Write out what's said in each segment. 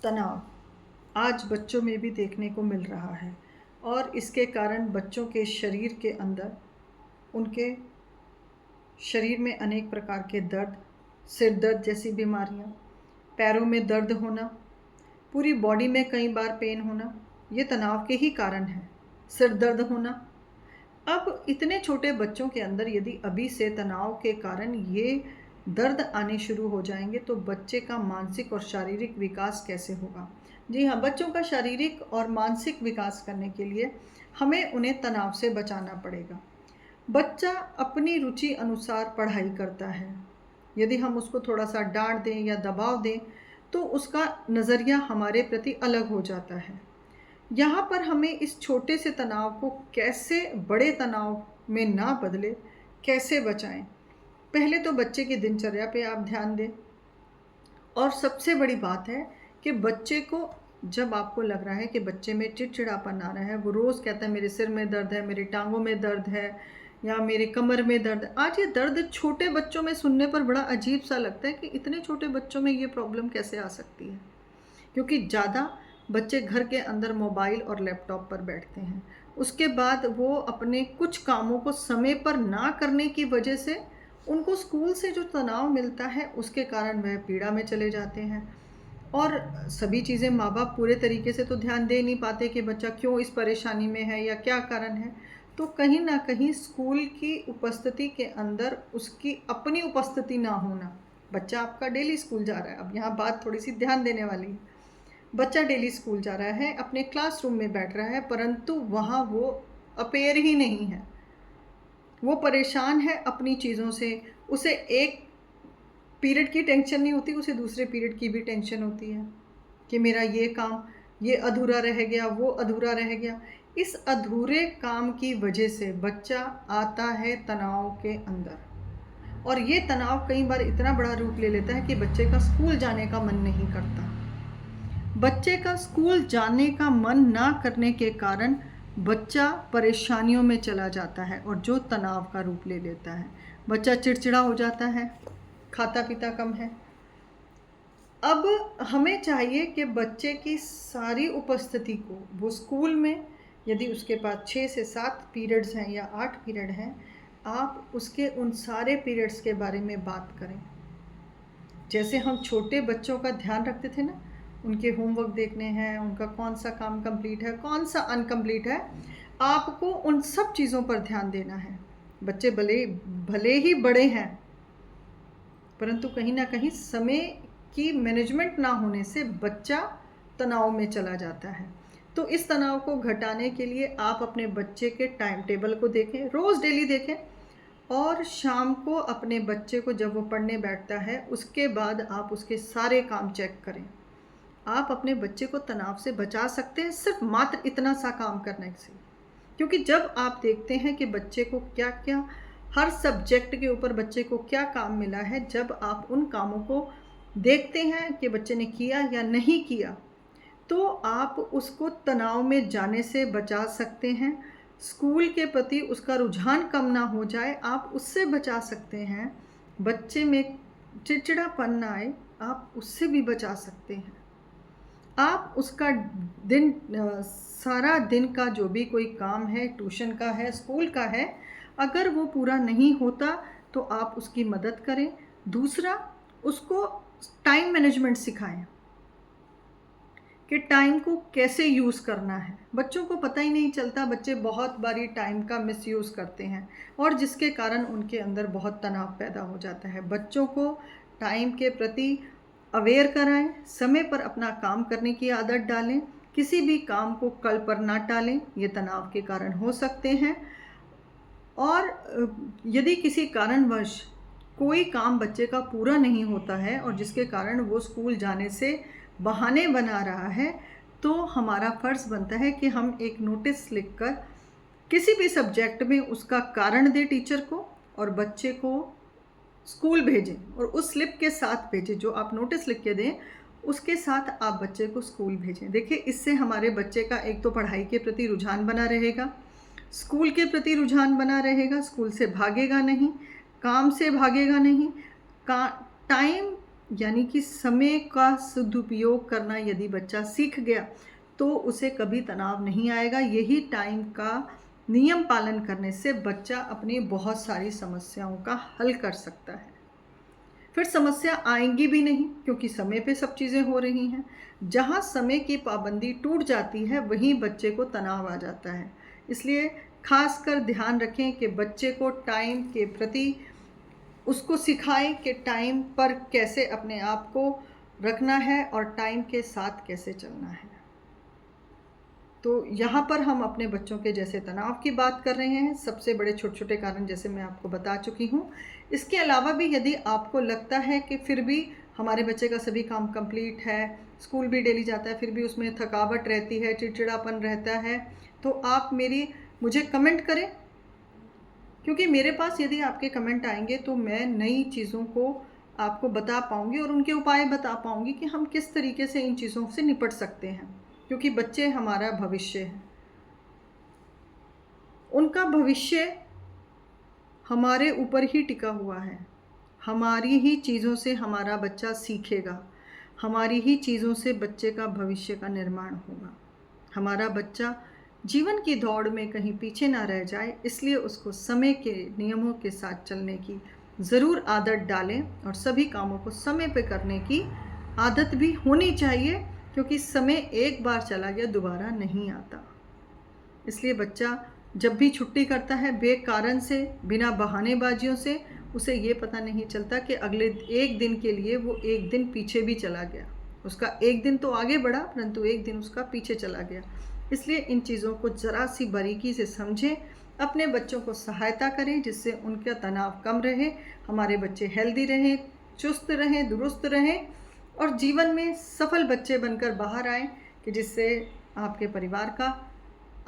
तनाव आज बच्चों में भी देखने को मिल रहा है और इसके कारण बच्चों के शरीर के अंदर उनके शरीर में अनेक प्रकार के दर्द, सिर दर्द जैसी बीमारियां, पैरों में दर्द होना, पूरी बॉडी में कई बार पेन होना, ये तनाव के ही कारण है। सिर दर्द होना। अब इतने छोटे बच्चों के अंदर यदि अभी से तनाव के कारण ये दर्द आने शुरू हो जाएंगे तो बच्चे का मानसिक और शारीरिक विकास कैसे होगा। जी हाँ, बच्चों का शारीरिक और मानसिक विकास करने के लिए हमें उन्हें तनाव से बचाना पड़ेगा। बच्चा अपनी रुचि अनुसार पढ़ाई करता है। यदि हम उसको थोड़ा सा डांट दें या दबाव दें तो उसका नज़रिया हमारे प्रति अलग हो जाता है। यहाँ पर हमें इस छोटे से तनाव को कैसे बड़े तनाव में ना बदले, कैसे बचाएं। पहले तो बच्चे की दिनचर्या पे आप ध्यान दें। और सबसे बड़ी बात है कि बच्चे को जब आपको लग रहा है कि बच्चे में चिड़चिड़ापन आ रहा है, वो रोज़ कहता है मेरे सिर में दर्द है, मेरी टांगों में दर्द है या मेरी कमर में दर्द है। आज ये दर्द छोटे बच्चों में सुनने पर बड़ा अजीब सा लगता है कि इतने छोटे बच्चों में ये प्रॉब्लम कैसे आ सकती है, क्योंकि ज़्यादा बच्चे घर के अंदर मोबाइल और लैपटॉप पर बैठते हैं। उसके बाद वो अपने कुछ कामों को समय पर ना करने की वजह से उनको स्कूल से जो तनाव मिलता है उसके कारण वह पीड़ा में चले जाते हैं। और सभी चीज़ें माँ बाप पूरे तरीके से तो ध्यान दे नहीं पाते कि बच्चा क्यों इस परेशानी में है या क्या कारण है। तो कहीं ना कहीं स्कूल की उपस्थिति के अंदर उसकी अपनी उपस्थिति ना होना। बच्चा आपका डेली स्कूल जा रहा है, अब यहाँ बात थोड़ी सी ध्यान देने वाली है। बच्चा डेली स्कूल जा रहा है, अपने क्लासरूम में बैठ रहा है, परंतु वहाँ वो अपेयर ही नहीं है। वो परेशान है अपनी चीज़ों से। उसे एक पीरियड की टेंशन नहीं होती, उसे दूसरे पीरियड की भी टेंशन होती है कि मेरा ये काम ये अधूरा रह गया, वो अधूरा रह गया। इस अधूरे काम की वजह से बच्चा आता है तनाव के अंदर और ये तनाव कई बार इतना बड़ा रूप ले लेता है कि बच्चे का स्कूल जाने का मन नहीं करता। बच्चे का स्कूल जाने का मन ना करने के कारण बच्चा परेशानियों में चला जाता है और जो तनाव का रूप ले लेता है। बच्चा चिड़चिड़ा हो जाता है, खाता पीता कम है। अब हमें चाहिए कि बच्चे की सारी उपस्थिति को वो स्कूल में, यदि उसके पास 6 से 7 पीरियड्स हैं या 8 पीरियड हैं, आप उसके उन सारे पीरियड्स के बारे में बात करें। जैसे हम छोटे बच्चों का ध्यान रखते थे ना, उनके होमवर्क देखने हैं, उनका कौन सा काम कंप्लीट है, कौन सा अनकम्प्लीट है, आपको उन सब चीज़ों पर ध्यान देना है। बच्चे भले ही बड़े हैं, परंतु कहीं ना कहीं समय की मैनेजमेंट ना होने से बच्चा तनाव में चला जाता है। तो इस तनाव को घटाने के लिए आप अपने बच्चे के टाइम टेबल को देखें, रोज़ डेली देखें, और शाम को अपने बच्चे को जब वो पढ़ने बैठता है उसके बाद आप उसके सारे काम चेक करें। आप अपने बच्चे को तनाव से बचा सकते हैं सिर्फ मात्र इतना सा काम करने से। क्योंकि जब आप देखते हैं कि बच्चे को क्या क्या, हर सब्जेक्ट के ऊपर बच्चे को क्या काम मिला है, जब आप उन कामों को देखते हैं कि बच्चे ने किया या नहीं किया, तो आप उसको तनाव में जाने से बचा सकते हैं। स्कूल के प्रति उसका रुझान कम ना हो जाए, आप उससे बचा सकते हैं। बच्चे में चिड़चिड़ापन ना आए, आप उससे भी बचा सकते हैं। आप उसका सारा दिन का जो भी कोई काम है, ट्यूशन का है, स्कूल का है, अगर वो पूरा नहीं होता तो आप उसकी मदद करें। दूसरा, उसको टाइम मैनेजमेंट सिखाएं कि टाइम को कैसे यूज़ करना है। बच्चों को पता ही नहीं चलता, बच्चे बहुत बारी टाइम का मिसयूज़ करते हैं और जिसके कारण उनके अंदर बहुत तनाव पैदा हो जाता है। बच्चों को टाइम के प्रति अवेयर कराएं, समय पर अपना काम करने की आदत डालें, किसी भी काम को कल पर ना टालें, ये तनाव के कारण हो सकते हैं। और यदि किसी कारणवश कोई काम बच्चे का पूरा नहीं होता है और जिसके कारण वो स्कूल जाने से बहाने बना रहा है, तो हमारा फ़र्ज़ बनता है कि हम एक नोटिस लिखकर किसी भी सब्जेक्ट में उसका कारण दें टीचर को और बच्चे को स्कूल भेजें और उस स्लिप के साथ भेजें। जो आप नोटिस लिख के दें उसके साथ आप बच्चे को स्कूल भेजें। देखिए, इससे हमारे बच्चे का एक तो पढ़ाई के प्रति रुझान बना रहेगा, स्कूल के प्रति रुझान बना रहेगा, स्कूल से भागेगा नहीं, काम से भागेगा नहीं, टाइम यानी कि समय का सदुपयोग करना यदि बच्चा सीख गया तो उसे कभी तनाव नहीं आएगा। यही टाइम का नियम पालन करने से बच्चा अपनी बहुत सारी समस्याओं का हल कर सकता है। फिर समस्या आएंगी भी नहीं, क्योंकि समय पे सब चीज़ें हो रही हैं। जहाँ समय की पाबंदी टूट जाती है वहीं बच्चे को तनाव आ जाता है। इसलिए खासकर ध्यान रखें कि बच्चे को टाइम के प्रति उसको सिखाएं कि टाइम पर कैसे अपने आप को रखना है और टाइम के साथ कैसे चलना है। तो यहाँ पर हम अपने बच्चों के जैसे तनाव की बात कर रहे हैं, सबसे बड़े छोटे छोटे कारण जैसे मैं आपको बता चुकी हूँ। इसके अलावा भी यदि आपको लगता है कि फिर भी हमारे बच्चे का सभी काम कंप्लीट है, स्कूल भी डेली जाता है, फिर भी उसमें थकावट रहती है, चिड़चिड़ापन रहता है, तो आप मुझे कमेंट करें, क्योंकि मेरे पास यदि आपके कमेंट आएंगे तो मैं नई चीज़ों को आपको बता पाऊँगी और उनके उपाय बता पाऊँगी कि हम किस तरीके से इन चीज़ों से निपट सकते हैं, क्योंकि बच्चे हमारा भविष्य है। उनका भविष्य हमारे ऊपर ही टिका हुआ है। हमारी ही चीज़ों से हमारा बच्चा सीखेगा, हमारी ही चीज़ों से बच्चे का भविष्य का निर्माण होगा। हमारा बच्चा जीवन की दौड़ में कहीं पीछे ना रह जाए, इसलिए उसको समय के नियमों के साथ चलने की ज़रूर आदत डालें और सभी कामों को समय पे करने की आदत भी होनी चाहिए, क्योंकि समय एक बार चला गया दोबारा नहीं आता। इसलिए बच्चा जब भी छुट्टी करता है बेकारण से, बिना बहानेबाजियों से, उसे ये पता नहीं चलता कि अगले एक दिन के लिए वो एक दिन पीछे भी चला गया। उसका एक दिन तो आगे बढ़ा, परंतु एक दिन उसका पीछे चला गया। इसलिए इन चीज़ों को ज़रा सी बारीकी से समझें, अपने बच्चों को सहायता करें जिससे उनका तनाव कम रहे, हमारे बच्चे हेल्दी रहें, चुस्त रहें, दुरुस्त रहें और जीवन में सफल बच्चे बनकर बाहर आएँ, कि जिससे आपके परिवार का,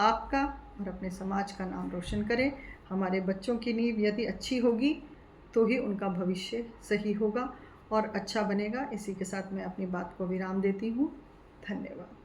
आपका और अपने समाज का नाम रोशन करें। हमारे बच्चों की नींव यदि अच्छी होगी तो ही उनका भविष्य सही होगा और अच्छा बनेगा। इसी के साथ मैं अपनी बात को विराम देती हूँ। धन्यवाद।